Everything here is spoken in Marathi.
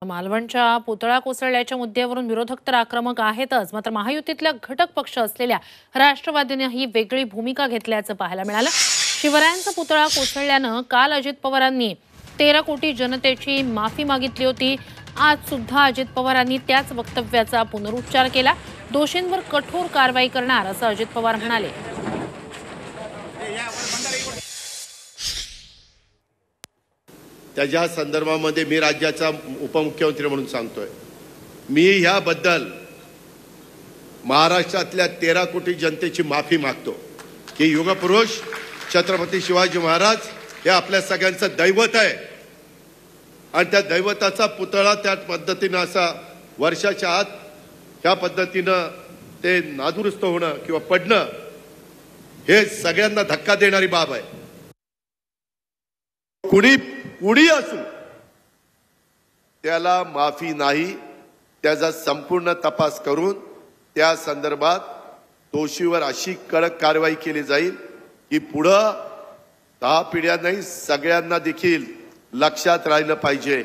मालवणच्या पुतळा कोसळल्याच्या मुद्द्यावरून विरोधक तर आक्रमक आहेतच, मात्र महायुतीतल्या घटक पक्ष असलेल्या राष्ट्रवादीने ही वेगळी भूमिका घेतल्याचं पाहायला मिळालं। शिवरायांचा पुतळा कोसळल्यानं काल अजित पवारांनी 13 कोटी जनतेची माफी मागितली होती। आज सुद्धा अजित पवारांनी त्याच वक्तव्याचा पुनरुच्चार केला। दोषींवर कठोर कारवाई करणार असं अजित पवार म्हणाले। त्याच्या संदर्भामध्ये मी राज्याचा उपमुख्यमंत्री म्हणून सांगतोय, मी याबद्दल महाराष्ट्रातल्या 13 कोटी जनतेची माफी मागतो की युगपुरुष छत्रपती शिवाजी महाराज हे आपल्या सगळ्यांचं दैवत आहे आणि त्या दैवताचा पुतळा त्या पद्धतीने असा वर्षाच्या आत ह्या पद्धतीने ते नादुरुस्त होणं किंवा पडणं हे सगळ्यांना धक्का देणारी बाब आहे। कुणी असू त्याला माफी नाही, त्याचा संपूर्ण तपास करून त्या संदर्भात दोषीवर अशी कडक कारवाई केली जाईल की पुढे 10 पिढ्या नाही सगळ्यांना देखील लक्षात राहिलं पाहिजे।